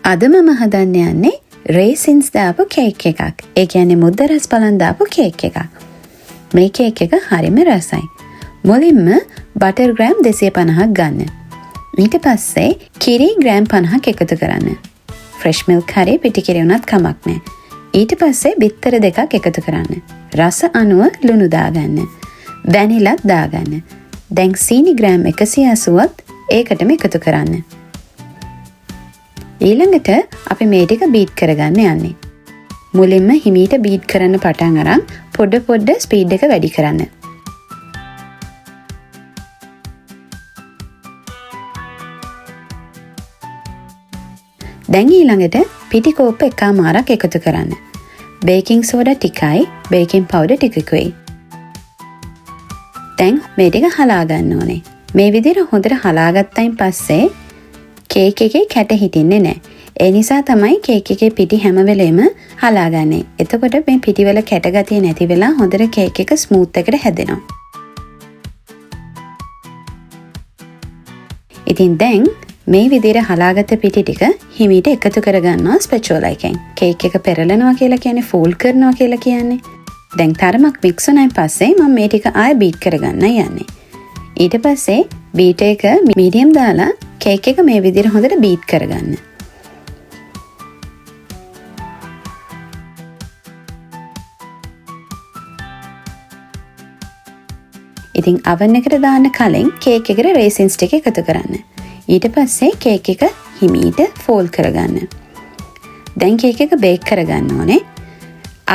අද මම හදන්න යන්නේ රේසින්ස් දාපු කේක් එකක්. ඒ කියන්නේ මුද්ද රස බලන් දාපු කේක් එකක්. මේ කේක් එක හරිම රසයි. මුලින්ම බටර් ග්‍රෑම් 250ක් ගන්න. ඊට පස්සේ කිරි ග්‍රෑම් 50ක් එකතු කරන්න. ෆ්‍රෙෂ් මිල්ක් හරි පිටි කිරි වුණත් කමක් නැහැ. ඊට පස්සේ බිත්තර දෙකක් එකතු කරන්න. රස අනුව ලුණු දාගන්න. වැනිලත් දාගන්න. දැන් සීනි ග්‍රෑම් 180ත් ඒකටම එකතු කරන්න. ඊළඟට අපි මේ ටික බීට් කරගන්න යන්නේ. මුලින්ම හිමීට බීට් කරන්න පටන් අරන් පොඩ ස්පීඩ් එක වැඩි කරන්න. දැන් ඊළඟට පිටි කෝප්ප එකමාරක් එකතු කරන්න. බේකින් සෝඩා ටිකයි බේකින් පවුඩර් ටිකකුයි. දැන් මේ ටික හලා ගන්න ඕනේ. මේ විදිහට හොඳට හලා ගත්තයින් පස්සේ කේක් එකේ කැට හිටින්නේ නැහැ. ඒ නිසා තමයි කේක් එකේ පිටි හැම වෙලෙම හලාගන්නේ. එතකොට මේ පිටිවල කැට ගතිය නැති වෙලා හොඳට කේක් එක ස්මූත් එකට හැදෙනවා. ඉතින් දැන් මේ විදිහට හලාගත්ත පිටි ටික හිමීට එකතු කරගන්නවා ස්පැචුලා එකෙන්. කේක් එක පෙරලනවා කියලා කියන්නේ ෆෝල්ඩ් කරනවා කියලා කියන්නේ. දැන් තරමක් මික්ස් වුණායින් පස්සේ මම මේ ටික ආයෙ බීට් කරගන්න යන්නේ. ඊට පස්සේ බීට් එක මීඩියම් දාලා කේක් එක මේ විදිහට හොඳට බීට් කරගන්න. ඉතින් oven එකට දාන්න කලින් කේක් එකට රේසින්ස් ටික එකතු කරන්න. ඊට පස්සේ කේක් එක හිමීට ෆෝල්ඩ් කරගන්න. දැන් කේක් එක බේක් කරගන්න ඕනේ.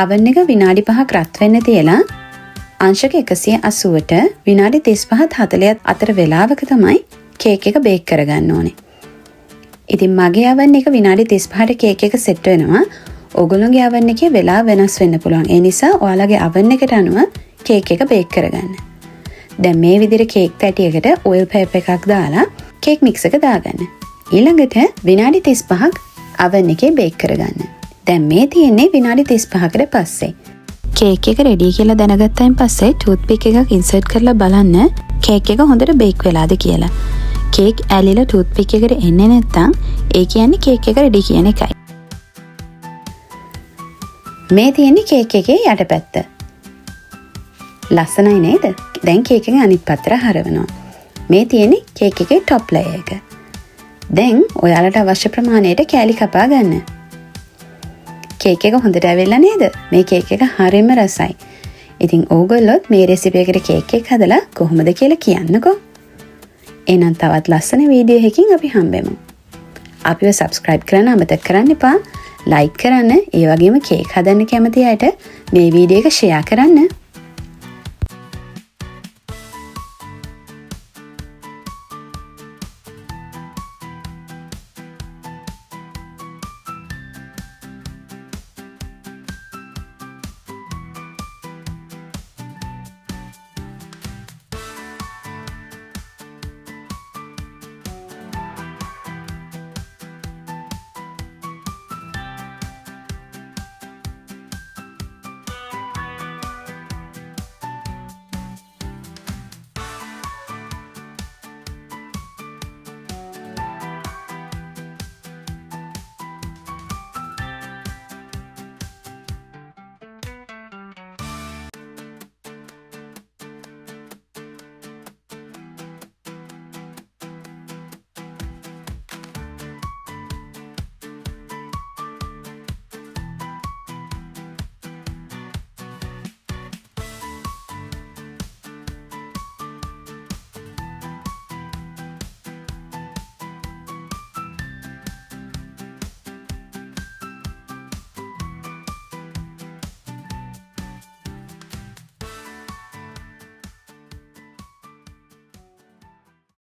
oven එක විනාඩි 5ක් රත් වෙන්න තියලා අංශක 180ට විනාඩි 35ත් 40ත් අතර වේලාවක තමයි කේක් එක බේක් කරගන්න ඕනේ. ඉතින් මගේ oven එක විනාඩි 35ට කේක් එක සෙට් වෙනවා. ඔයගොල්ලෝගේ oven එකේ වෙලාව වෙනස් වෙන්න පුළුවන්. ඒ නිසා ඔයාලගේ oven එකට අනුව කේක් එක බේක් කරගන්න. දැන් මේ විදිහට කේක් තැටියකට ඔයිල් පේපර් එකක් දාලා කේක් මික්ස් එක දාගන්න. ඊළඟට විනාඩි 35ක් oven එකේ බේක් කරගන්න. දැන් මේ තියෙන්නේ විනාඩි 35කට පස්සේ. කේක් එක රෙඩි කියලා දැනගත්තයින් පස්සේ ටූත් පික් එකක් ඉන්සර්ට් කරලා බලන්න කේක් එක හොඳට බේක් වෙලාද කියලා. කේක් ඇලිලා ටූත් පික් එකට එන්නේ නැත්නම් ඒ කියන්නේ කේක් එක රෙඩි කියන එකයි. මේ තියෙන්නේ කේක් එකේ යටපැත්ත. ලස්සනයි නේද? දැන් කේක් එකේ අනිත් පැත්තට හරවනවා. මේ තියෙන්නේ කේක් එකේ টොප් ලේයර් එක. දැන් ඔයාලට අවශ්‍ය ප්‍රමාණයට කෑලි කපා ගන්න. කේක් එක හොඳට ඇවිල්ලා නේද? මේ කේක් එක හරිම රසයි. ඉතින් ඕගොල්ලොත් මේ රෙසිපි එකට කේක් එක හදලා කොහොමද කියලා කියන්නකෝ. එහෙනම් තවත් ලස්සන වීඩියෝ එකකින් අපි හම්බෙමු. අපිව subscribe කරන්න අමතක කරන්න එපා. like කරන්න, ඒ වගේම කේක් හදන්න කැමති අයට මේ වීඩියෝ එක share කරන්න.